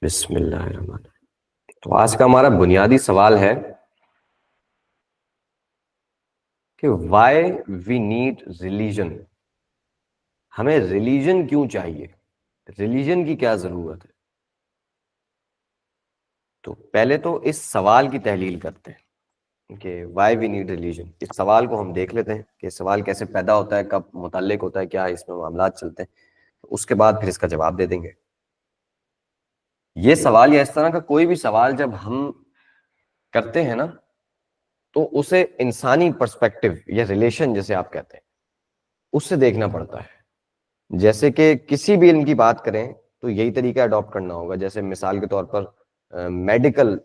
بسم اللہ الرحمن الرحیم۔ تو آج کا ہمارا بنیادی سوال ہے کہ وائی وی نیڈ ریلیجن، ہمیں ریلیجن کیوں چاہیے، ریلیجن کی کیا ضرورت ہے۔ تو پہلے تو اس سوال کی تحلیل کرتے ہیں کہ وائی وی نیڈ ریلیجن، اس سوال کو ہم دیکھ لیتے ہیں کہ سوال کیسے پیدا ہوتا ہے، کب متعلق ہوتا ہے، کیا اس میں معاملات چلتے ہیں، اس کے بعد پھر اس کا جواب دے دیں گے۔ یہ سوال یا اس طرح کا کوئی بھی سوال جب ہم کرتے ہیں نا تو اسے انسانی پرسپیکٹو یا ریلیشن جیسے آپ کہتے ہیں اس سے دیکھنا پڑتا ہے۔ جیسے کہ کسی بھی علم کی بات کریں تو یہی طریقہ اڈاپٹ کرنا ہوگا۔ جیسے مثال کے طور پر میڈیکل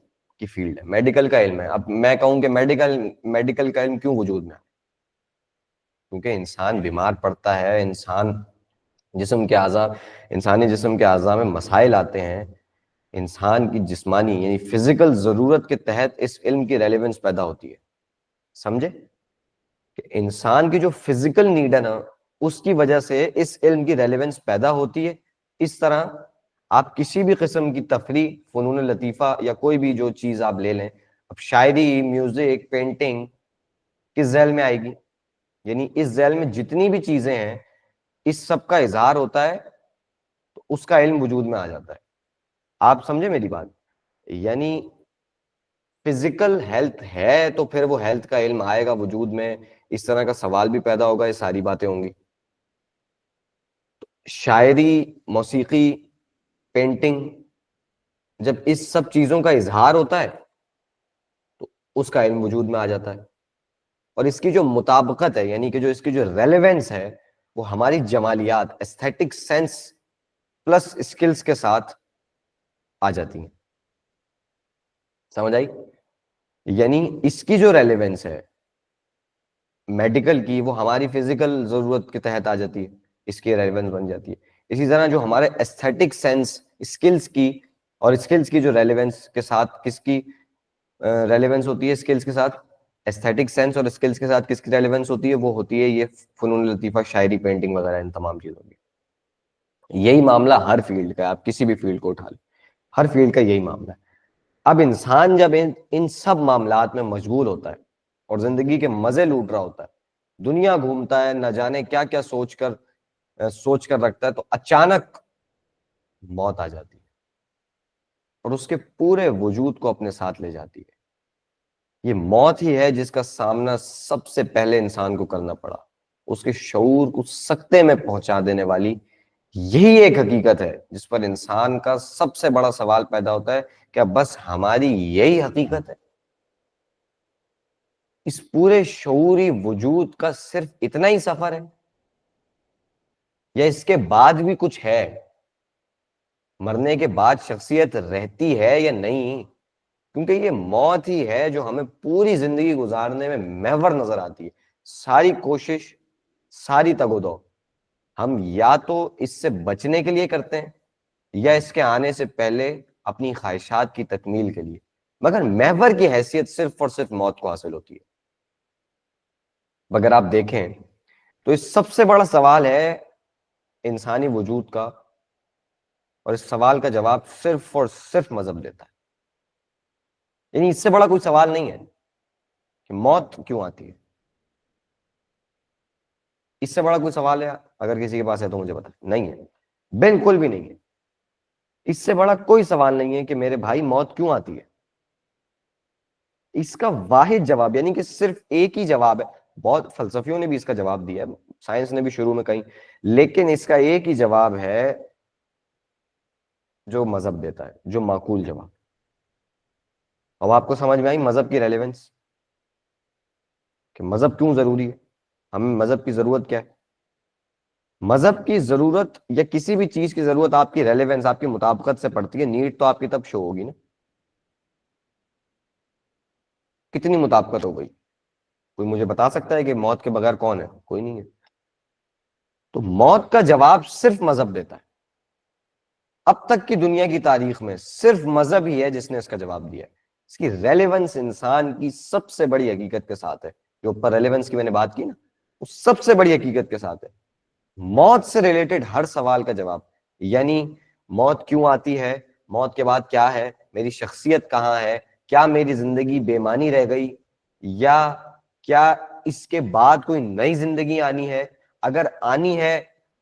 کی فیلڈ ہے، میڈیکل کا علم ہے، اب میں کہوں کہ میڈیکل کا علم کیوں وجود میں ہے؟ کیونکہ انسان بیمار پڑتا ہے، انسانی جسم کے اعضاء میں مسائل آتے ہیں، انسان کی جسمانی یعنی فزیکل ضرورت کے تحت اس علم کی ریلیونس پیدا ہوتی ہے۔ سمجھے کہ انسان کی جو فزیکل نیڈ ہے نا اس کی وجہ سے اس علم کی ریلیونس پیدا ہوتی ہے۔ اس طرح آپ کسی بھی قسم کی تفریح، فنون لطیفہ یا کوئی بھی جو چیز آپ لے لیں، اب شاعری، میوزک، پینٹنگ کس ذیل میں آئے گی؟ یعنی اس ذیل میں جتنی بھی چیزیں ہیں اس سب کا اظہار ہوتا ہے تو اس کا علم وجود میں آ جاتا ہے۔ آپ سمجھے میری بات؟ یعنی فزیکل ہیلتھ ہے تو پھر وہ ہیلتھ کا علم آئے گا وجود میں، اس طرح کا سوال بھی پیدا ہوگا، یہ ساری باتیں ہوں گی۔ شاعری، موسیقی، پینٹنگ، جب اس سب چیزوں کا اظہار ہوتا ہے تو اس کا علم وجود میں آ جاتا ہے، اور اس کی جو مطابقت ہے یعنی کہ جو اس کی جو ریلیونس ہے وہ ہماری جمالیات، ایستھیٹک سینس پلس اسکلز کے ساتھ آ جاتی ہیں۔ سمجھ آئی؟ یعنی اس کی جو ریلیونس ہے میڈیکل کی وہ ہماری فزیکل ضرورت کے تحت آ جاتی ہے، اس کی ریلیونس بن جاتی ہے۔ اسی طرح جو ہمارے ایستھیٹک سینس، اسکلز کی، اور اسکلز کی جو ریلیونس کے ساتھ کس کی ریلیونس ہوتی ہے، اسکلز کے ساتھ ایستھیٹک سینس، اور اسکلز کے ساتھ کس کی ریلیونس ہوتی ہے، وہ ہوتی ہے یہ فنون لطیفہ، شاعری، پینٹنگ وغیرہ، ان تمام چیزوں کی۔ یہی معاملہ ہر فیلڈ کا ہے، آپ کسی بھی فیلڈ کو اٹھا لیں، ہر فیلڈ کا یہی معاملہ ہے۔ اب انسان جب ان سب معاملات میں مشغول ہوتا ہے اور زندگی کے مزے لوٹ رہا ہوتا ہے، دنیا گھومتا ہے، نہ جانے کیا کیا سوچ کر رکھتا ہے، تو اچانک موت آ جاتی ہے اور اس کے پورے وجود کو اپنے ساتھ لے جاتی ہے۔ یہ موت ہی ہے جس کا سامنا سب سے پہلے انسان کو کرنا پڑا، اس کے شعور کو سکتے میں پہنچا دینے والی یہی ایک حقیقت ہے جس پر انسان کا سب سے بڑا سوال پیدا ہوتا ہے، کیا بس ہماری یہی حقیقت ہے؟ اس پورے شعوری وجود کا صرف اتنا ہی سفر ہے یا اس کے بعد بھی کچھ ہے؟ مرنے کے بعد شخصیت رہتی ہے یا نہیں؟ کیونکہ یہ موت ہی ہے جو ہمیں پوری زندگی گزارنے میں محور نظر آتی ہے۔ ساری کوشش، ساری تگ و دو ہم یا تو اس سے بچنے کے لیے کرتے ہیں یا اس کے آنے سے پہلے اپنی خواہشات کی تکمیل کے لیے، مگر محور کی حیثیت صرف اور صرف موت کو حاصل ہوتی ہے۔ اگر آپ دیکھیں تو اس سب سے بڑا سوال ہے انسانی وجود کا، اور اس سوال کا جواب صرف اور صرف مذہب دیتا ہے۔ یعنی اس سے بڑا کوئی سوال نہیں ہے کہ موت کیوں آتی ہے، اس سے بڑا کوئی سوال ہے اگر کسی کے پاس ہے تو مجھے بتا۔ نہیں ہے، بالکل بھی نہیں ہے۔ اس سے بڑا کوئی سوال نہیں ہے کہ میرے بھائی موت کیوں آتی ہے۔ اس کا واحد جواب یعنی کہ صرف ایک ہی جواب ہے، بہت فلسفیوں نے بھی اس کا جواب دیا ہے، سائنس نے بھی شروع میں کہیں، لیکن اس کا ایک ہی جواب ہے جو مذہب دیتا ہے، جو معقول جواب۔ اب آپ کو سمجھ میں آئی مذہب کی ریلیونس، کہ مذہب کیوں ضروری ہے، ہمیں مذہب کی ضرورت کیا ہے؟ مذہب کی ضرورت یا کسی بھی چیز کی ضرورت آپ کی ریلیونس، آپ کی مطابقت سے پڑتی ہے۔ نیڈ تو آپ کی تب شو ہوگی نا، کتنی مطابقت ہو گئی۔ کوئی مجھے بتا سکتا ہے کہ موت کے بغیر کون ہے؟ کوئی نہیں ہے۔ تو موت کا جواب صرف مذہب دیتا ہے۔ اب تک کی دنیا کی تاریخ میں صرف مذہب ہی ہے جس نے اس کا جواب دیا ہے۔ اس کی ریلیونس انسان کی سب سے بڑی حقیقت کے ساتھ ہے، جو اوپر ریلیونس کی میں نے بات کی نا، اس سب سے بڑی حقیقت کے ساتھ ہے۔ موت سے ریلیٹڈ ہر سوال کا جواب، یعنی موت کیوں آتی ہے، موت کے بعد کیا ہے، میری شخصیت کہاں ہے، کیا میری زندگی بے معنی رہ گئی، یا کیا اس کے بعد کوئی نئی زندگی آنی ہے، اگر آنی ہے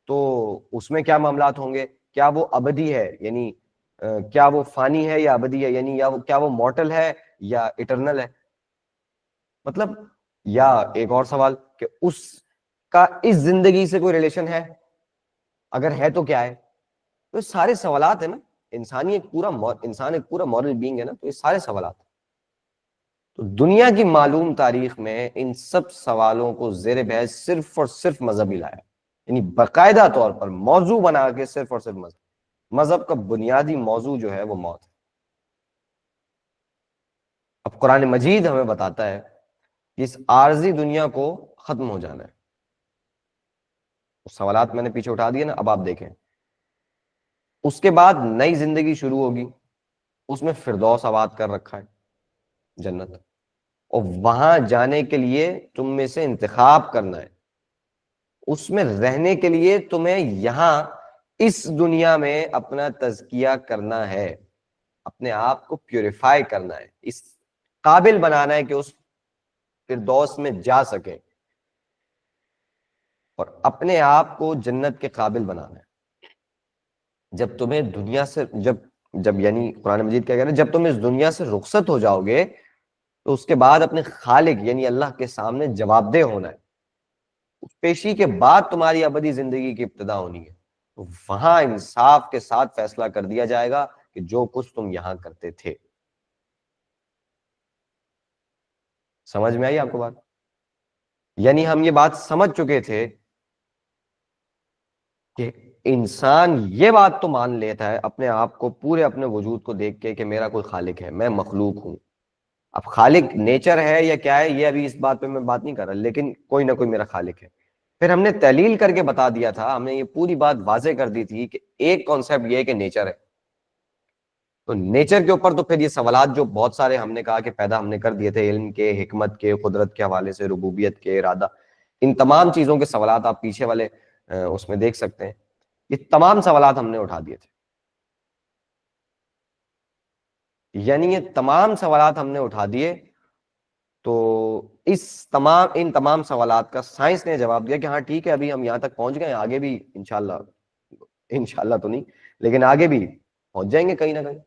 تو اس میں کیا معاملات ہوں گے، کیا وہ ابدی ہے، یعنی کیا وہ فانی ہے یا ابدی ہے، یعنی کیا وہ مورٹل ہے یا اٹرنل ہے. مطلب یا ایک اور سوال کہ اس کا اس زندگی سے کوئی ریلیشن ہے، اگر ہے تو کیا ہے. تو یہ سارے سوالات ہیں نا، انسان ایک پورا مورل بینگ ہے نا، تو یہ سارے سوالات. تو دنیا کی معلوم تاریخ میں ان سب سوالوں کو زیر بحث صرف اور صرف مذہب ہی لایا، یعنی باقاعدہ طور پر موضوع بنا کے صرف اور صرف مذہب کا بنیادی موضوع جو ہے وہ موت ہے. اب قرآن مجید ہمیں بتاتا ہے کہ اس عارضی دنیا کو ختم ہو جانا ہے. سوالات میں نے پیچھے اٹھا دیے نا، اب آپ دیکھیں اس کے بعد نئی زندگی شروع ہوگی، اس میں فردوس آباد کر رکھا ہے، جنت، اور وہاں جانے کے لیے تم میں سے انتخاب کرنا ہے. اس میں رہنے کے لیے تمہیں یہاں اس دنیا میں اپنا تزکیہ کرنا ہے، اپنے آپ کو پیوریفائی کرنا ہے، اس قابل بنانا ہے کہ اس فردوس میں جا سکے، اور اپنے آپ کو جنت کے قابل بنانا ہے. جب تمہیں دنیا سے جب یعنی قرآن مجید کیا کہہ رہا ہے، جب تم اس دنیا سے رخصت ہو جاؤ گے تو اس کے بعد اپنے خالق یعنی اللہ کے سامنے جواب دہ ہونا ہے. اس پیشی کے بعد تمہاری ابدی زندگی کی ابتدا ہونی ہے. تو وہاں انصاف کے ساتھ فیصلہ کر دیا جائے گا کہ جو کچھ تم یہاں کرتے تھے. سمجھ میں آئی آپ کو بات؟ یعنی ہم یہ بات سمجھ چکے تھے کہ انسان یہ بات تو مان لیتا ہے اپنے آپ کو، پورے اپنے وجود کو دیکھ کے، کہ میرا کوئی خالق ہے، میں مخلوق ہوں. اب خالق نیچر ہے یا کیا ہے یہ ابھی اس بات پہ میں بات نہیں کر رہا، لیکن کوئی نہ کوئی میرا خالق ہے. پھر ہم نے تحلیل کر کے بتا دیا تھا، ہم نے یہ پوری بات واضح کر دی تھی کہ ایک کانسیپٹ یہ ہے کہ نیچر ہے. تو نیچر کے اوپر تو پھر یہ سوالات جو بہت سارے ہم نے کہا کہ پیدا ہم نے کر دیے تھے، علم کے، حکمت کے، قدرت کے حوالے سے، ربوبیت کے، ارادہ، ان تمام چیزوں کے سوالات آپ پیچھے والے اس میں دیکھ سکتے ہیں. یہ تمام سوالات ہم نے اٹھا دیے تھے، یعنی یہ تمام سوالات ہم نے اٹھا دیے. تو ان تمام سوالات کا سائنس نے جواب دیا کہ ہاں ٹھیک ہے، ابھی ہم یہاں تک پہنچ گئے، آگے بھی انشاءاللہ تو نہیں لیکن آگے بھی پہنچ جائیں گے کہیں نہ کہیں.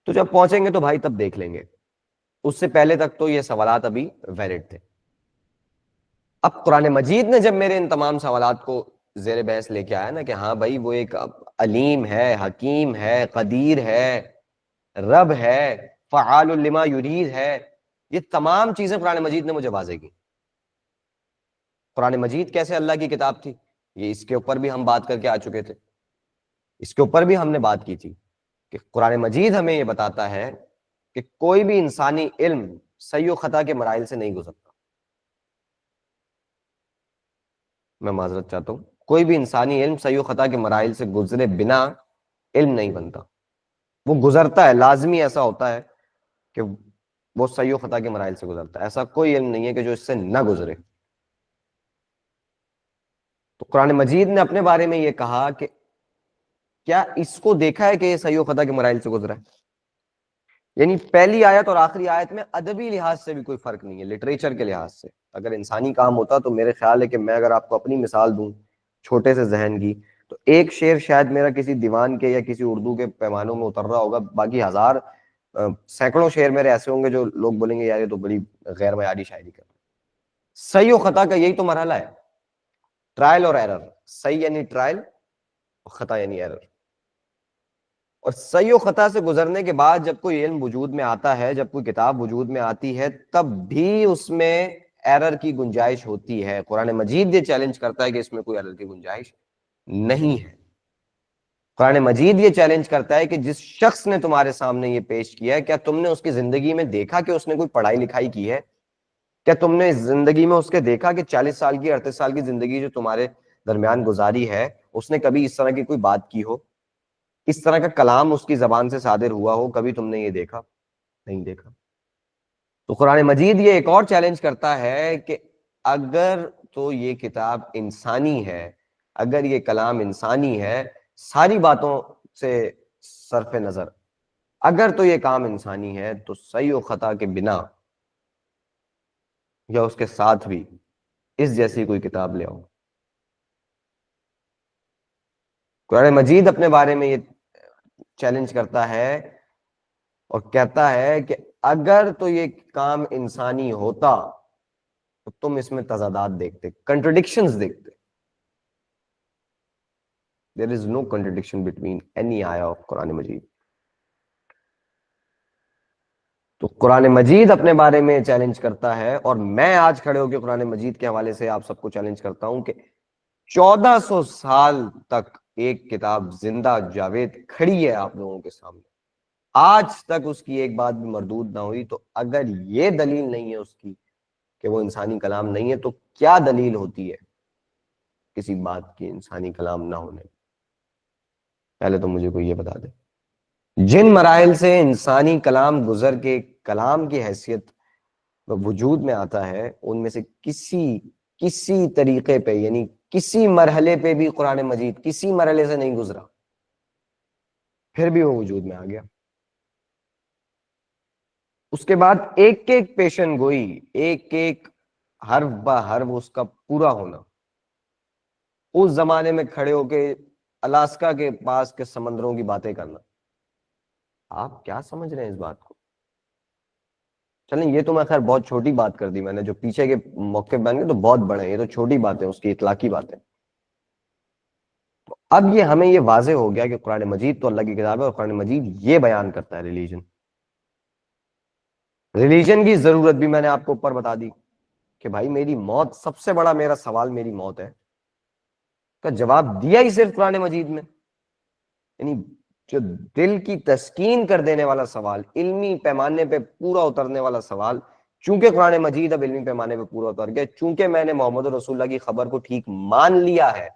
تو جب پہنچیں گے تو بھائی تب دیکھ لیں گے، اس سے پہلے تک تو یہ سوالات ابھی ویلڈ تھے. اب قرآن مجید نے جب میرے ان تمام سوالات کو زیر بحث لے کے آیا نا کہ ہاں بھائی وہ ایک علیم ہے، حکیم ہے، قدیر ہے، رب ہے، فعال لما یرید ہے، یہ تمام چیزیں قرآن مجید نے مجھے واضح کی. قرآن مجید کیسے اللہ کی کتاب تھی، یہ اس کے اوپر بھی ہم بات کر کے آ چکے تھے. اس کے اوپر بھی ہم نے بات کی تھی کہ قرآن مجید ہمیں یہ بتاتا ہے کہ کوئی بھی انسانی علم صحیح و خطا کے مراحل سے نہیں گزرتا. میں معذرت چاہتا ہوں، کوئی بھی انسانی علم صحیح و خطا کے مراحل سے گزرے بنا علم نہیں بنتا. وہ گزرتا ہے، لازمی ایسا ہوتا ہے کہ وہ صحیح و خطا کے مراحل سے گزرتا ہے. ایسا کوئی علم نہیں ہے کہ جو اس سے نہ گزرے. تو قرآن مجید نے اپنے بارے میں یہ کہا کہ کیا اس کو دیکھا ہے کہ یہ صحیح و خطا کے مراحل سے گزرا ہے. یعنی پہلی آیت اور آخری آیت میں ادبی لحاظ سے بھی کوئی فرق نہیں ہے، لٹریچر کے لحاظ سے. اگر انسانی کام ہوتا تو میرے خیال ہے کہ میں اگر آپ کو اپنی مثال دوں چھوٹے سے ذہن کی، تو ایک شعر شاید میرا کسی دیوان کے یا کسی اردو کے پیمانوں میں اتر رہا ہوگا، باقی ہزار سینکڑوں شعر میرے ایسے ہوں گے جو لوگ بولیں گے یار یہ تو بڑی غیر معیاری شاعری کر رہا ہے. صحیح و خطا کا یہی تو مرحلہ ہے، ٹرائل اور ایرر. صحیح یعنی ٹرائل، خطا یعنی ایرر. اور صحیح و خطا سے گزرنے کے بعد جب کوئی علم وجود میں آتا ہے، جب کوئی کتاب وجود میں آتی ہے، تب بھی اس میں ایرر کی گنجائش ہوتی ہے. قرآن مجید یہ چیلنج کرتا ہے کہ اس میں کوئی ایرر کی گنجائش نہیں ہے. قرآن مجید یہ چیلنج کرتا ہے کہ جس شخص نے تمہارے سامنے یہ پیش کیا ہے، کیا تم نے اس کی زندگی میں دیکھا کہ اس نے کوئی پڑھائی لکھائی کی ہے؟ کیا تم نے زندگی میں اس کے دیکھا کہ 40 سال کی 38 سال کی زندگی جو تمہارے درمیان گزاری ہے، اس نے کبھی اس طرح کی کوئی بات کی ہو، اس طرح کا کلام اس کی زبان سے صادر ہوا ہو؟ کبھی تم نے یہ دیکھا؟ نہیں دیکھا. تو قرآن مجید یہ ایک اور چیلنج کرتا ہے کہ اگر تو یہ کتاب انسانی ہے، اگر یہ کلام انسانی ہے، ساری باتوں سے صرف نظر اگر تو یہ کام انسانی ہے تو صحیح و خطا کے بنا یا اس کے ساتھ بھی اس جیسی کوئی کتاب لے آؤ. قرآن مجید اپنے بارے میں یہ چیلنج کرتا ہے اور کہتا ہے کہ اگر تو یہ کام انسانی ہوتا تو تم اس میں تضادات دیکھتے, کنٹرڈکشنز دیکھتے. There is no contradiction between any ayah of قرآن مجید. تو قرآن مجید اپنے بارے میں چیلنج کرتا ہے, اور میں آج کھڑے ہو کے قرآن مجید کے حوالے سے آپ سب کو چیلنج کرتا ہوں کہ 1400 سال تک ایک کتاب زندہ جاوید کھڑی ہے آپ لوگوں کے سامنے, آج تک اس کی ایک بات بھی مردود نہ ہوئی. تو اگر یہ دلیل نہیں ہے اس کی کہ وہ انسانی کلام نہیں ہے, تو کیا دلیل ہوتی ہے کسی بات کی انسانی کلام نہ ہونے؟ پہلے تو مجھے کوئی یہ بتا دے. جن مراحل سے انسانی کلام گزر کے کلام کی حیثیت وجود میں آتا ہے, ان میں سے کسی طریقے پہ, یعنی کسی مرحلے پہ بھی قرآن مجید کسی مرحلے سے نہیں گزرا, پھر بھی وہ وجود میں آ گیا. اس کے بعد ایک ایک پیشن گوئی, ایک ایک حرف با حرف اس کا پورا ہونا, اس زمانے میں کھڑے ہو کے الاسکا کے پاس کے سمندروں کی باتیں کرنا. آپ کیا سمجھ رہے ہیں اس بات کو؟ چلیں یہ تو میں خیر بہت چھوٹی بات کر دی میں نے, جو پیچھے کے موقع بن گئے تو بہت بڑے ہیں, یہ تو چھوٹی باتیں اس کی اطلاقی باتیں. تو اب یہ ہمیں یہ واضح ہو گیا کہ قرآن مجید تو اللہ کی کتاب ہے, اور قرآن مجید یہ بیان کرتا ہے ریلیجن کی ضرورت بھی میں نے آپ کو اوپر بتا دی کہ بھائی میری موت, سب سے بڑا میرا سوال میری موت ہے, کا جواب دیا ہی صرف قرآن مجید میں. یعنی جو دل کی تسکین کر دینے والا سوال, علمی پیمانے پہ پورا اترنے والا سوال, چونکہ قرآن مجید اب علمی پیمانے پہ پورا اتر گیا, چونکہ میں نے محمد رسول اللہ کی خبر کو ٹھیک مان لیا ہے,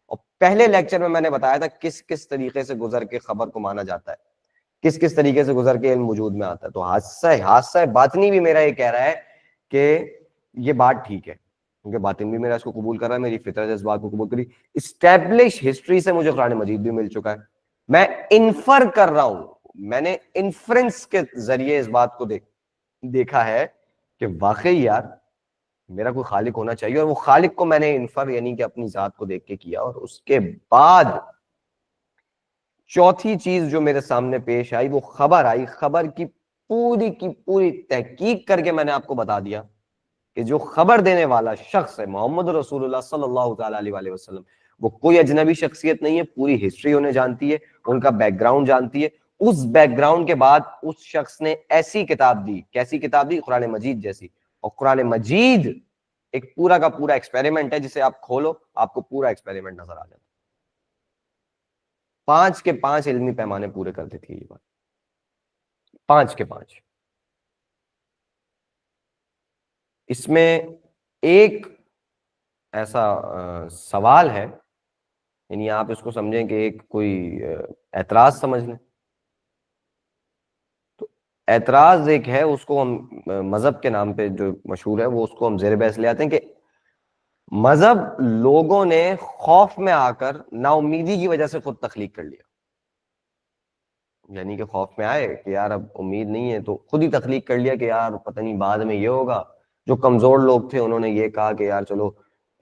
اور پہلے لیکچر میں نے بتایا تھا کس کس طریقے سے گزر کے خبر کو مانا جاتا ہے, کس کس طریقے سے گزر کے علم وجود میں آتا ہے. تو حادثہ باطنی بھی میرا یہ کہہ رہا ہے کہ یہ بات ٹھیک ہے, کیونکہ باطن بھی میرا اس کو قبول کر رہا ہے, میری فطرت اس بات کو قبول کری, اسٹیبلش ہسٹری سے مجھے قرآن مجید بھی مل چکا ہے. میں انفر کر رہا ہوں, میں نے انفرنس کے ذریعے اس بات کو دیکھا ہے کہ واقعی یار میرا کوئی خالق ہونا چاہیے, اور وہ خالق کو میں نے انفر یعنی کہ اپنی ذات کو دیکھ کے کیا. اور اس کے بعد چوتھی چیز جو میرے سامنے پیش آئی وہ خبر آئی, خبر کی پوری تحقیق کر کے میں نے آپ کو بتا دیا کہ جو خبر دینے والا شخص ہے محمد رسول اللہ صلی اللہ تعالی علیہ وسلم, وہ کوئی اجنبی شخصیت نہیں ہے, پوری ہسٹری انہیں جانتی ہے, ان کا بیک گراؤنڈ جانتی ہے. اس بیک گراؤنڈ کے بعد اس شخص نے ایسی کتاب دی, کیسی کتاب دی؟ قرآن مجید جیسی. اور قرآن مجید ایک پورا کا پورا ایکسپیریمنٹ ہے, جسے آپ کھولو آپ کو پورا ایکسپیریمنٹ نظر آ جاتا ہے. 5 کے 5 علمی پیمانے پورے کر دیتی ہے یہ بات, 5 کے 5. اس میں ایک ایسا سوال ہے, یعنی آپ اس کو سمجھیں کہ ایک کوئی اعتراض سمجھ لیں. تو اعتراض ایک ہے, اس کو ہم مذہب کے نام پہ جو مشہور ہے وہ اس کو ہم زیر بحث لے آتے ہیں کہ مذہب لوگوں نے خوف میں آ کر نا امیدی کی وجہ سے خود تخلیق کر لیا. یعنی کہ خوف میں آئے کہ یار اب امید نہیں ہے تو خود ہی تخلیق کر لیا کہ یار پتہ نہیں بعد میں یہ ہوگا. جو کمزور لوگ تھے انہوں نے یہ کہا کہ یار چلو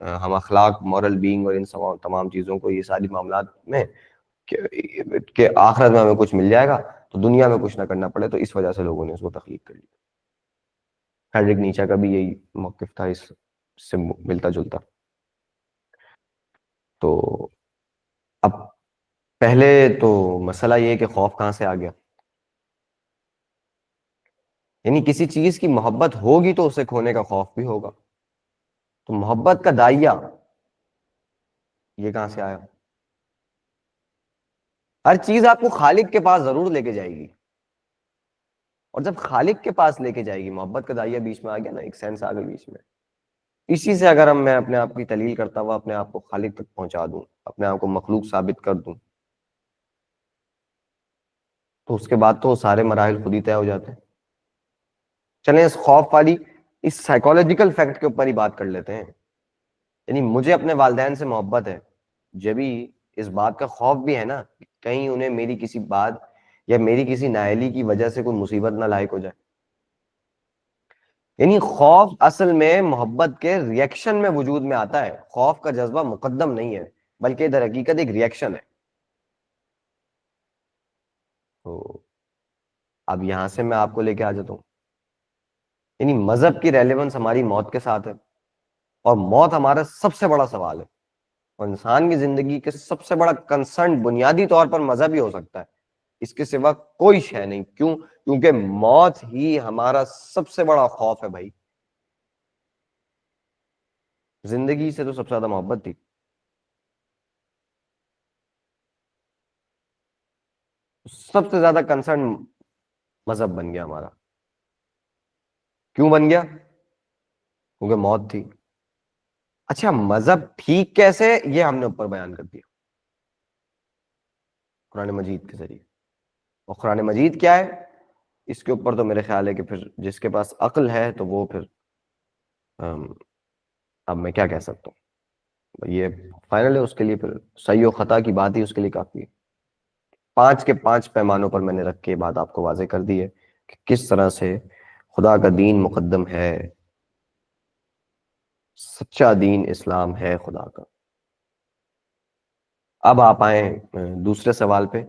ہم اخلاق, مورل بینگ اور ان تمام چیزوں کو, یہ ساری معاملات میں کہ آخرت میں ہمیں کچھ مل جائے گا تو دنیا میں کچھ نہ کرنا پڑے, تو اس وجہ سے لوگوں نے اس کو تخلیق کر لیا. فریڈرک نیچے کا بھی یہی موقف تھا, اس سے ملتا جلتا. تو اب پہلے تو مسئلہ یہ کہ خوف کہاں سے آ گیا, یعنی کسی چیز کی محبت ہوگی تو اسے کھونے کا خوف بھی ہوگا. تو محبت کا دائیا یہ کہاں سے آیا؟ ہر چیز آپ کو خالق کے پاس ضرور لے کے جائے گی, اور جب خالق کے پاس لے کے جائے گی, محبت کا دائیا بیچ میں آ گیا نا, ایک سینس آ گئی بیچ میں. اسی سے اگر میں اپنے آپ کی تلیل کرتا ہوا اپنے آپ کو خالق تک پہنچا دوں, اپنے آپ کو مخلوق ثابت کر دوں, تو اس کے بعد تو سارے مراحل خود ہی طے ہو جاتے ہیں. چلیں اس خوف والی اس سائیکولوجیکل فیکٹ کے اوپر ہی بات کر لیتے ہیں. یعنی مجھے اپنے والدین سے محبت ہے, جبھی اس بات کا خوف بھی ہے نا کہیں انہیں میری کسی بات یا میری کسی نااہلی کی وجہ سے کوئی مصیبت نہ لاحق ہو جائے. یعنی خوف اصل میں محبت کے ریئیکشن میں وجود میں آتا ہے. خوف کا جذبہ مقدم نہیں ہے بلکہ در حقیقت ایک ریئیکشن ہے. تو اب یہاں سے میں آپ کو لے کے آ جاتا ہوں. یعنی مذہب کی ریلیونس ہماری موت کے ساتھ ہے، اور موت ہمارا سب سے بڑا سوال ہے. اور انسان کی زندگی کے سب سے بڑا کنسرن بنیادی طور پر مذہب ہی ہو سکتا ہے، اس کے سوا کوئی شے نہیں. کیوں؟ کیونکہ موت ہی ہمارا سب سے بڑا خوف ہے بھائی. زندگی سے تو سب سے زیادہ محبت تھی. سب سے زیادہ کنسرن مذہب بن گیا ہمارا. کیوں بن گیا؟ کیونکہ موت تھی. اچھا مذہب ٹھیک کیسے، یہ ہم نے اوپر بیان کر دیا قرآن مجید کے ذریعے. اور قرآن مجید کیا ہے، اس کے اوپر تو میرے خیال ہے کہ پھر جس کے پاس عقل ہے تو وہ پھر اب میں کیا کہہ سکتا ہوں، یہ فائنل ہے. اس کے لیے پھر صحیح و خطا کی بات ہی اس کے لیے کافی ہے. 5 کے 5 پیمانوں پر میں نے رکھ کے بات آپ کو واضح کر دی ہے کہ کس طرح سے خدا کا دین مقدم ہے، سچا دین اسلام ہے خدا کا. اب آپ آئیں دوسرے سوال پہ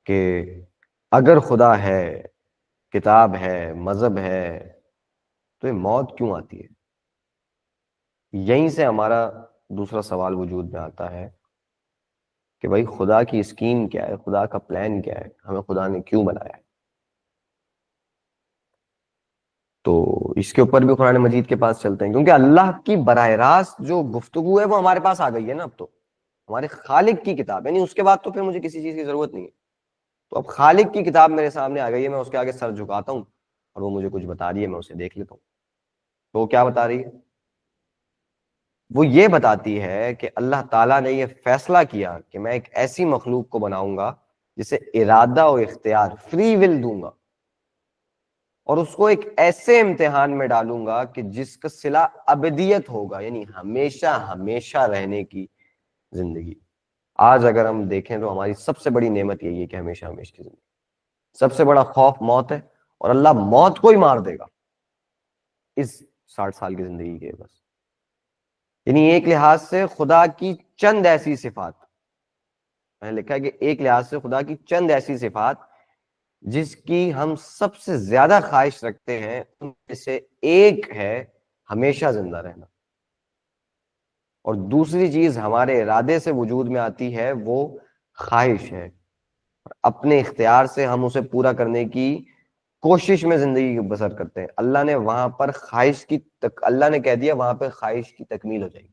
کہ اگر خدا ہے، کتاب ہے، مذہب ہے، تو یہ موت کیوں آتی ہے؟ یہیں سے ہمارا دوسرا سوال وجود میں آتا ہے کہ بھائی خدا کی اسکیم کیا ہے، خدا کا پلان کیا ہے، ہمیں خدا نے کیوں بنایا ہے. تو اس کے اوپر بھی قرآن مجید کے پاس چلتے ہیں، کیونکہ اللہ کی براہ راست جو گفتگو ہے وہ ہمارے پاس آ گئی ہے نا. اب تو ہمارے خالق کی کتاب ہے، نہیں اس کے بعد تو پھر مجھے کسی چیز کی ضرورت نہیں ہے. تو اب خالق کی کتاب میرے سامنے آ گئی ہے، میں اس کے آگے سر جھکاتا ہوں اور وہ مجھے کچھ بتا رہی ہے، میں اسے دیکھ لیتا ہوں. تو وہ کیا بتا رہی ہے؟ وہ یہ بتاتی ہے کہ اللہ تعالیٰ نے یہ فیصلہ کیا کہ میں ایک ایسی مخلوق کو بناؤں گا جسے ارادہ و اختیار، فری ول دوں گا، اور اس کو ایک ایسے امتحان میں ڈالوں گا کہ جس کا صلہ ابدیت ہوگا، یعنی ہمیشہ ہمیشہ رہنے کی زندگی. آج اگر ہم دیکھیں تو ہماری سب سے بڑی نعمت یہی ہے کہ ہمیشہ ہمیشہ کی زندگی. سب سے بڑا خوف موت ہے، اور اللہ موت کو ہی مار دے گا اس 60 سال کی زندگی کے بس. یعنی ایک لحاظ سے خدا کی چند ایسی صفات، میں نے لکھا ہے کہ ایک لحاظ سے خدا کی چند ایسی صفات جس کی ہم سب سے زیادہ خواہش رکھتے ہیں، ان میں سے ایک ہے ہمیشہ زندہ رہنا. اور دوسری چیز ہمارے ارادے سے وجود میں آتی ہے، وہ خواہش ہے. اپنے اختیار سے ہم اسے پورا کرنے کی کوشش میں زندگی بسر کرتے ہیں. اللہ نے وہاں پر خواہش کی اللہ نے کہہ دیا وہاں پہ خواہش کی تکمیل ہو جائے گی.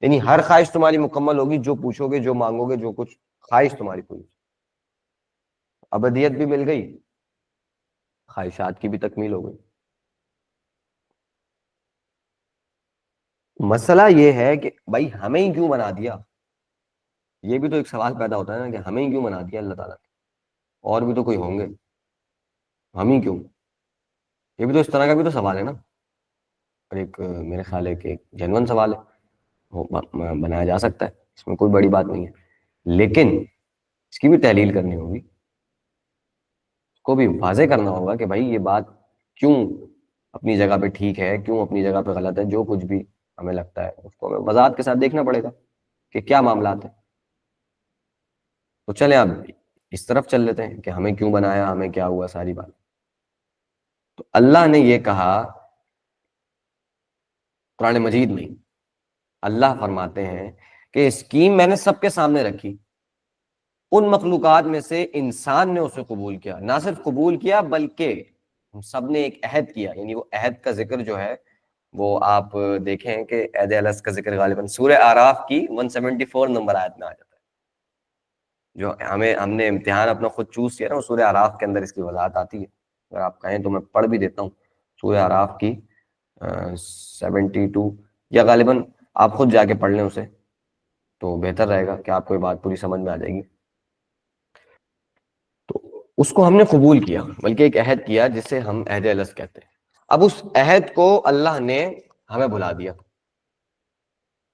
یعنی ہر خواہش تمہاری مکمل ہوگی، جو پوچھو گے، جو مانگو گے، جو کچھ خواہش تمہاری پوری. ابدیت بھی مل گئی، خواہشات کی بھی تکمیل ہو گئی. مسئلہ یہ ہے کہ بھائی ہمیں ہی کیوں بنا دیا؟ یہ بھی تو ایک سوال پیدا ہوتا ہے نا کہ ہمیں ہی کیوں بنا دیا اللہ تعالیٰ نے؟ اور بھی تو کوئی ہوں گے، ہم ہی کیوں؟ یہ بھی تو اس طرح کا بھی تو سوال ہے نا. اور ایک میرے خیال ہے کہ ایک جینون سوال ہے، وہ بنایا جا سکتا ہے، اس میں کوئی بڑی بات نہیں ہے. لیکن اس کی بھی تحلیل کرنی ہوگی، اس کو بھی واضح کرنا ہوگا کہ بھائی یہ بات کیوں اپنی جگہ پہ ٹھیک ہے، کیوں اپنی جگہ پہ غلط ہے. جو کچھ بھی ہمیں لگتا ہے اس کو ہمیں وضاحت کے ساتھ دیکھنا پڑے گا کہ کیا معاملات ہیں. تو چلیں اب اس طرف چل لیتے ہیں کہ ہمیں کیوں بنایا، ہمیں کیا ہوا، ساری بات. تو اللہ نے یہ کہا قرآن مجید میں، اللہ فرماتے ہیں کہ اسکیم میں نے سب کے سامنے رکھی. ان مخلوقات میں سے انسان نے اسے قبول کیا، نہ صرف قبول کیا بلکہ ہم سب نے ایک عہد کیا. یعنی وہ عہد کا ذکر جو ہے وہ آپ دیکھیں کہ عہد الست کا ذکر غالباً سورہ اعراف کی 174 نمبر آیت میں آ جاتا ہے. جو ہم نے امتحان اپنا خود چوز کیا نا، وہ سورہ اعراف کے اندر اس کی وضاحت آتی ہے. اگر آپ کہیں تو میں پڑھ بھی دیتا ہوں سورہ اعراف کی 72، یا غالباً آپ خود جا کے پڑھ لیں اسے تو بہتر رہے گا کہ آپ کو یہ بات پوری سمجھ میں آ جائے گی. تو اس کو ہم نے قبول کیا، بلکہ ایک عہد کیا جسے ہم عہد الست کہتے ہیں. اب اس عہد کو اللہ نے ہمیں بلا دیا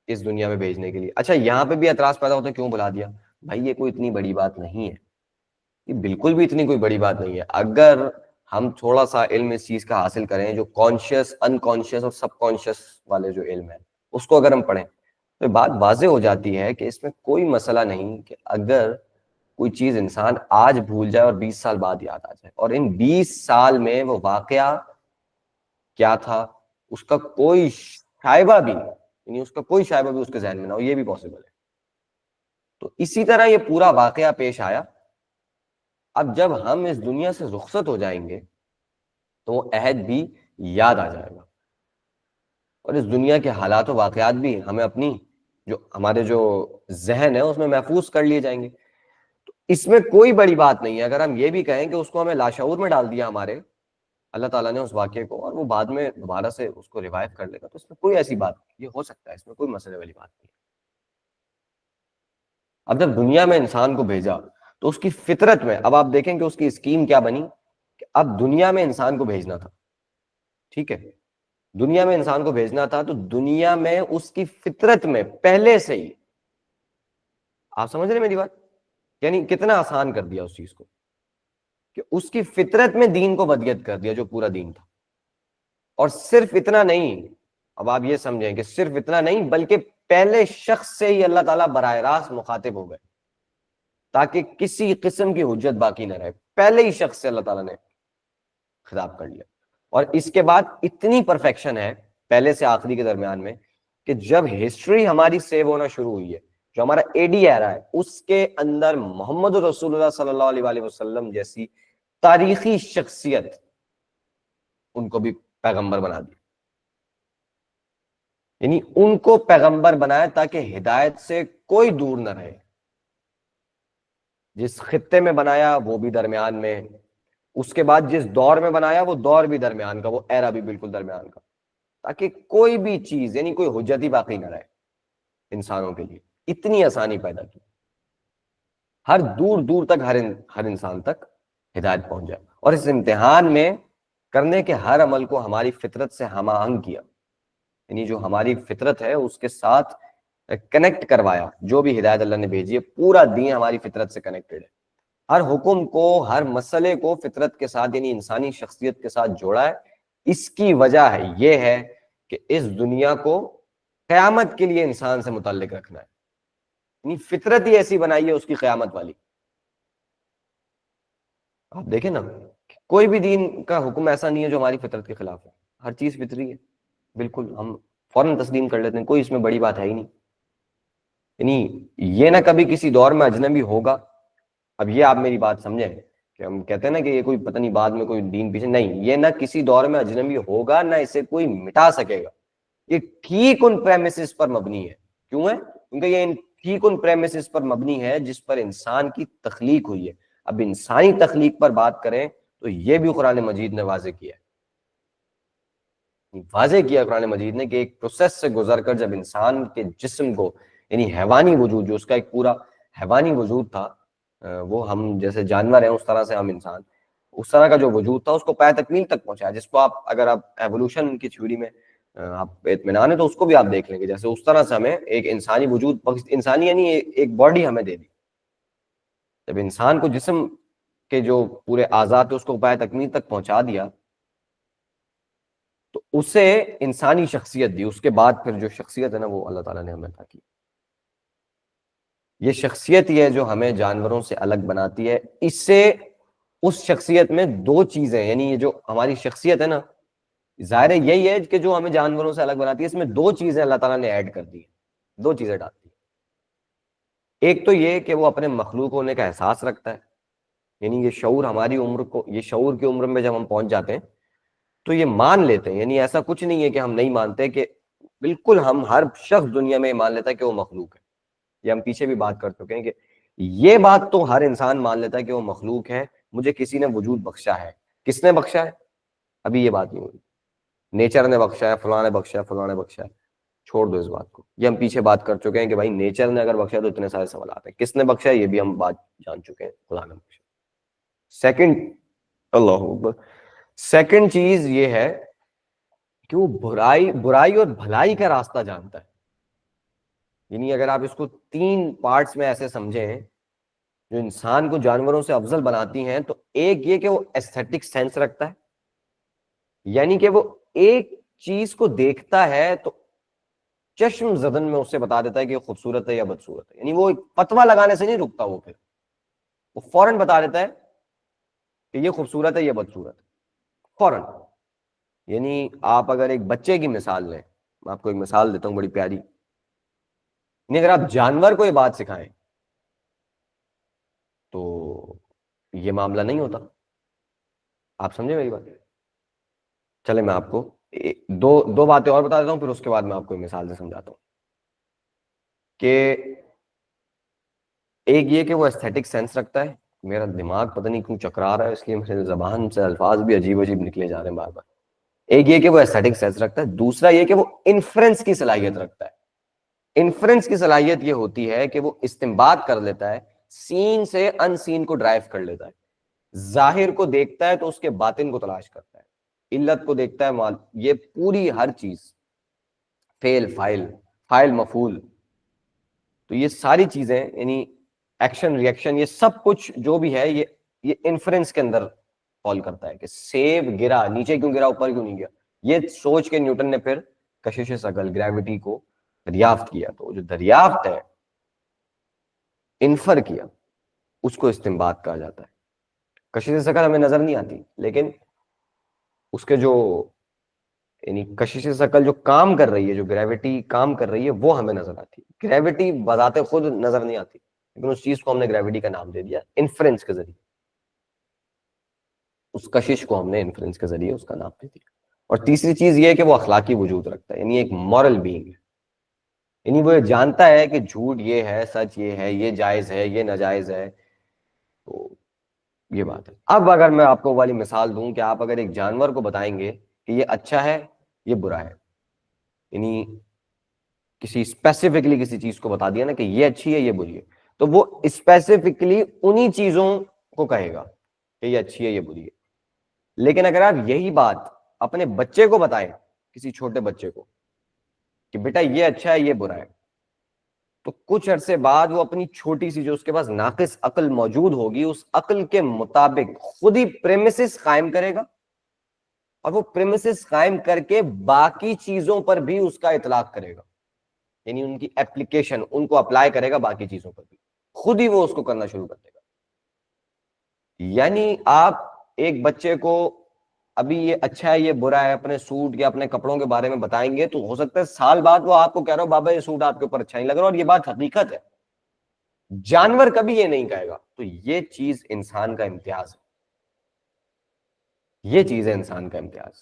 اس دنیا میں بھیجنے کے لیے. اچھا یہاں پہ بھی اعتراض پیدا ہوتا ہے کیوں بلا دیا؟ بھائی یہ کوئی اتنی بڑی بات نہیں ہے، یہ بالکل بھی اتنی کوئی بڑی بات نہیں ہے. اگر ہم تھوڑا سا علم اس چیز کا حاصل کریں، جو کانشیس، انکانشیس اور سب کانشیس والے جو علم ہے اس کو اگر ہم پڑھیں تو بات واضح ہو جاتی ہے کہ اس میں کوئی مسئلہ نہیں کہ اگر کوئی چیز انسان آج بھول جائے اور 20 سال بعد یاد آ جائے، اور ان 20 سال میں وہ واقعہ کیا تھا اس کا کوئی شائبہ بھی، یعنی اس کا کوئی شائبہ بھی اس کے ذہن میں نہ ہو، یہ بھی پاسبل ہے. تو اسی طرح یہ پورا واقعہ پیش آیا. اب جب ہم اس دنیا سے رخصت ہو جائیں گے تو وہ عہد بھی یاد آ جائے گا، اور اس دنیا کے حالات و واقعات بھی ہمیں اپنی جو ہمارے جو ذہن ہے اس میں محفوظ کر لیے جائیں گے. تو اس میں کوئی بڑی بات نہیں ہے. اگر ہم یہ بھی کہیں کہ اس کو ہمیں لاشعور میں ڈال دیا ہمارے اللہ تعالیٰ نے اس واقعے کو، اور وہ بعد میں دوبارہ سے اس کو ریوائیو کر لے گا، تو اس میں کوئی ایسی بات نہیں، یہ ہو سکتا ہے، اس میں کوئی مسئلے والی بات نہیں. اب جب دنیا میں انسان کو بھیجا تو اس کی فطرت میں، اب آپ دیکھیں کہ اس کی اسکیم کیا بنی کہ اب دنیا میں انسان کو بھیجنا تھا، ٹھیک ہے، دنیا میں انسان کو بھیجنا تھا، تو دنیا میں اس کی فطرت میں پہلے سے ہی، آپ سمجھ رہے ہیں میری بات، یعنی کتنا آسان کر دیا اس چیز کو کہ اس کی فطرت میں دین کو بدیت کر دیا جو پورا دین تھا. اور صرف اتنا نہیں، اب آپ یہ سمجھیں کہ صرف اتنا نہیں بلکہ پہلے شخص سے ہی اللہ تعالیٰ براہ راست مخاطب ہو گئے تاکہ کسی قسم کی حجت باقی نہ رہے. پہلے ہی شخص سے اللہ تعالیٰ نے خطاب کر لیا. اور اس کے بعد اتنی پرفیکشن ہے پہلے سے آخری کے درمیان میں کہ جب ہسٹری ہماری سیو ہونا شروع ہوئی ہے، جو ہمارا اے ڈی ایرا ہے، اس کے اندر محمد رسول اللہ صلی اللہ علیہ وآلہ وسلم جیسی تاریخی شخصیت، ان کو بھی پیغمبر بنا دیا. یعنی ان کو پیغمبر بنایا تاکہ ہدایت سے کوئی دور نہ رہے. جس خطے میں بنایا وہ بھی درمیان میں، اس کے بعد جس دور میں بنایا وہ دور بھی درمیان کا، وہ ایرا بھی بالکل درمیان کا، تاکہ کوئی بھی چیز، یعنی کوئی حجت ہی باقی نہ رہے انسانوں کے لیے. اتنی آسانی پیدا کی، ہر دور دور تک ہر انسان تک ہدایت پہنچ جائے. اور اس امتحان میں کرنے کے ہر عمل کو ہماری فطرت سے ہم آہنگ کیا، یعنی جو ہماری فطرت ہے اس کے ساتھ کنیکٹ کروایا. جو بھی ہدایت اللہ نے بھیجی ہے پورا دین ہماری فطرت سے کنیکٹڈ ہے. ہر حکم کو، ہر مسئلے کو فطرت کے ساتھ، یعنی انسانی شخصیت کے ساتھ جوڑا ہے. اس کی وجہ ہے یہ ہے کہ اس دنیا کو قیامت کے لیے انسان سے متعلق رکھنا ہے، یعنی فطرت ہی ایسی بنائی ہے اس کی قیامت والی. آپ دیکھیں نا، کوئی بھی دین کا حکم ایسا نہیں ہے جو ہماری فطرت کے خلاف ہے. ہر چیز فطری ہے، بالکل ہم فوراً تسلیم کر لیتے ہیں، کوئی اس میں بڑی بات ہے ہی نہیں. یعنی یہ نہ کبھی کسی دور میں اجنبی ہوگا. اب یہ آپ میری بات سمجھیں کہ ہم کہتے ہیں نا کہ یہ کوئی پتہ نہیں بعد میں کوئی دین پیچھے، نہیں، یہ نہ کسی دور میں اجنبی ہوگا، نہ اسے کوئی مٹا سکے گا. یہ ٹھیک ان پریمیسز پر مبنی ہے. کیوں ہے؟ کیونکہ یہ ٹھیک ان پریمیسز پر مبنی ہے جس پر انسان کی تخلیق ہوئی ہے. اب انسانی تخلیق پر بات کریں تو یہ بھی قرآن مجید نے واضح کیا ہے، واضح کیا قرآن مجید نے کہ ایک پروسیس سے گزر کر جب انسان کے جسم کو، یعنی حیوانی وجود، جو اس کا ایک پورا حیوانی وجود تھا، وہ ہم جیسے جانور ہیں اس طرح سے ہم انسان، اس طرح کا جو وجود تھا اس کو پایہ تکمیل تک پہنچایا. جس کو آپ اگر آپ ایوولوشن کی تھیوری میں آپ اطمینان ہے تو اس کو بھی آپ دیکھ لیں گے، جیسے اس طرح سے ہمیں ایک انسانی وجود، انسانی یعنی ایک باڈی ہمیں دے دی. جب انسان کو جسم کے جو پورے اعضاء اس کو پایہ تکمیل تک پہنچا دیا تو اسے انسانی شخصیت دی. اس کے بعد پھر جو شخصیت ہے نا وہ اللہ تعالیٰ نے ہمیں عطا کی. یہ شخصیت ہی ہے جو ہمیں جانوروں سے الگ بناتی ہے. اس سے اس شخصیت میں دو چیزیں، یعنی یہ جو ہماری شخصیت ہے نا، ظاہر یہی ہے کہ جو ہمیں جانوروں سے الگ بناتی ہے، اس میں دو چیزیں اللہ تعالیٰ نے ایڈ کر دی ہیں، دو چیزیں ڈالتی ہیں. ایک تو یہ کہ وہ اپنے مخلوق ہونے کا احساس رکھتا ہے، یعنی یہ شعور ہماری عمر کو، یہ شعور کی عمر میں جب ہم پہنچ جاتے ہیں تو یہ مان لیتے ہیں. یعنی ایسا کچھ نہیں ہے کہ ہم نہیں مانتے، کہ بالکل ہم ہر شخص دنیا میں مان لیتا ہے کہ وہ مخلوق ہے. یہ ہم پیچھے بھی بات کر چکے ہیں کہ یہ بات تو ہر انسان مان لیتا ہے کہ وہ مخلوق ہے، مجھے کسی نے وجود بخشا ہے. کس نے بخشا ہے؟ ابھی یہ بات نہیں ہوئی. نیچر نے بخشا ہے، فلاں نے بخشا ہے، فلاں نے بخشا ہے. چھوڑ دو اس بات کو، یہ ہم پیچھے بات کر چکے ہیں کہ بھائی نیچر نے اگر بخشا تو اتنے سارے سوالات ہیں. کس نے بخشا ہے یہ بھی ہم بات جان چکے ہیں، خدا نے بخشا. سیکنڈ، اللہ اکبر، سیکنڈ چیز یہ ہے کہ وہ برائی اور بھلائی کا راستہ جانتا ہے. یعنی اگر آپ اس کو 3 پارٹس میں ایسے سمجھیں جو انسان کو جانوروں سے افضل بناتی ہیں، تو ایک یہ کہ وہ ایستھیٹک سینس رکھتا ہے، یعنی کہ وہ ایک چیز کو دیکھتا ہے تو چشم زدن میں اسے بتا دیتا ہے کہ یہ خوبصورت ہے یا بدصورت ہے. یعنی وہ ایک فتویٰ لگانے سے نہیں رکتا، وہ فوراً بتا دیتا ہے کہ یہ خوبصورت ہے یہ بدصورت ہے، فوراً. یعنی آپ اگر ایک بچے کی مثال لیں، میں آپ کو ایک مثال دیتا ہوں بڑی پیاری. یعنی اگر آپ جانور کو یہ بات سکھائیں تو یہ معاملہ نہیں ہوتا. آپ سمجھے میری بات؟ چلے میں آپ کو دو باتیں اور بتا دیتا ہوں، پھر اس کے بعد میں آپ کو ایک مثال سے سمجھاتا ہوں. کہ ایک یہ کہ وہ ایستھیٹک سینس رکھتا ہے. میرا دماغ پتہ نہیں کیوں چکرا رہا ہے، اس لیے میرے زبان سے الفاظ بھی عجیب عجیب نکلے جا رہے ہیں بار بار. ایک یہ کہ وہ ایستھیٹک سینس رکھتا ہے، دوسرا یہ کہ وہ انفرنس کی صلاحیت رکھتا ہے. انفرنس کی صلاحیت یہ ہوتی ہے کہ وہ استنباط کر لیتا ہے، سین سے ان سین کو ڈرائیو کر لیتا ہے. ظاہر کو دیکھتا ہے تو اس کے باطن کو تلاش کرتا ہے، علت کو دیکھتا ہے، یہ پوری ہر چیز، فعل فاعل مفعول، تو یہ ساری چیزیں یعنی ایکشن ریئیکشن، یہ سب کچھ جو بھی ہے یہ انفرنس کے اندر فال کرتا ہے. کہ سیب گرا، نیچے کیوں گرا اوپر کیوں نہیں گیا، یہ سوچ کے نیوٹن نے پھر کشش ثقل گریوٹی کو دریافت کیا. تو جو دریافت ہے، انفر کیا، اس کو استنباط کہا جاتا ہے. کشش ثقل ہمیں نظر نہیں آتی، لیکن اس کے جو یعنی کشش ثقل جو کام کر رہی ہے، جو گریوٹی کام کر رہی ہے، وہ ہمیں نظر آتی ہے. گریوٹی بذات خود نظر نہیں آتی، لیکن اس چیز کو ہم نے گریوٹی کا نام دے دیا انفرنس کے ذریعے. اس کشش کو ہم نے انفرنس کے ذریعے اس کا نام دے دیا. اور تیسری چیز یہ ہے کہ وہ اخلاقی وجود رکھتا ہے، یعنی ایک مورل بینگ ہے. یعنی وہ یہ جانتا ہے کہ جھوٹ یہ ہے، سچ یہ ہے، یہ جائز ہے، یہ ناجائز ہے. تو یہ بات ہے. اب اگر میں آپ کو والی مثال دوں کہ آپ اگر ایک جانور کو بتائیں گے کہ یہ اچھا ہے یہ برا ہے، یعنی کسی اسپیسیفکلی کسی چیز کو بتا دیا نا کہ یہ اچھی ہے یہ بری ہے، تو وہ اسپیسیفکلی انہی چیزوں کو کہے گا کہ یہ اچھی ہے یہ بری ہے. لیکن اگر آپ یہی بات اپنے بچے کو بتائیں، کسی چھوٹے بچے کو، کہ بیٹا یہ اچھا ہے یہ برا ہے، تو کچھ عرصے بعد وہ اپنی چھوٹی سی جو اس کے پاس ناقص عقل موجود ہوگی، اس عقل کے مطابق خود ہی پریمیسز قائم کرے گا، اور وہ پریمیسز قائم کر کے باقی چیزوں پر بھی اس کا اطلاق کرے گا. یعنی ان کی اپلیکیشن، ان کو اپلائی کرے گا باقی چیزوں پر بھی، خود ہی وہ اس کو کرنا شروع کر دے گا. یعنی آپ ایک بچے کو ابھی یہ اچھا ہے یہ برا ہے اپنے سوٹ یا اپنے کپڑوں کے بارے میں بتائیں گے، تو ہو سکتا ہے سال بعد وہ آپ کو کہہ رہا ہو بابا یہ سوٹ آپ کے اوپر اچھا نہیں لگ رہا، اور یہ بات حقیقت ہے. جانور کبھی یہ نہیں کہے گا. تو یہ چیز انسان کا امتیاز ہے، یہ چیز ہے انسان کا امتیاز.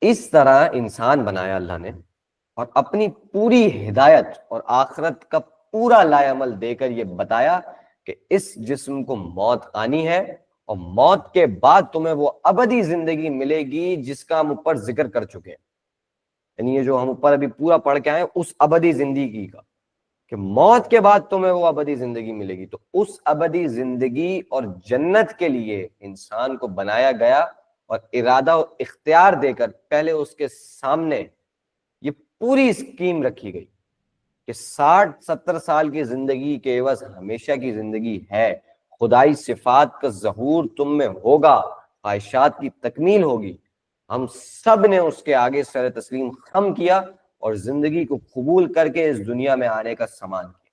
اس طرح انسان بنایا اللہ نے، اور اپنی پوری ہدایت اور آخرت کا پورا لائے عمل دے کر یہ بتایا کہ اس جسم کو موت آنی ہے، اور موت کے بعد تمہیں وہ ابدی زندگی ملے گی جس کا ہم اوپر ذکر کر چکے ہیں. یعنی یہ جو ہم اوپر ابھی پورا پڑھ کے آئے اس ابدی زندگی کا، کہ موت کے بعد تمہیں وہ ابدی زندگی ملے گی. تو اس ابدی زندگی اور جنت کے لیے انسان کو بنایا گیا، اور ارادہ و اختیار دے کر پہلے اس کے سامنے یہ پوری اسکیم رکھی گئی کہ 60-70 سال کی زندگی کے عوض ہمیشہ کی زندگی ہے. خدائی صفات کا ظہور تم میں ہوگا، خواہشات کی تکمیل ہوگی. ہم سب نے اس کے آگے سر تسلیم خم کیا اور زندگی کو قبول کر کے اس دنیا میں آنے کا سامان کیا.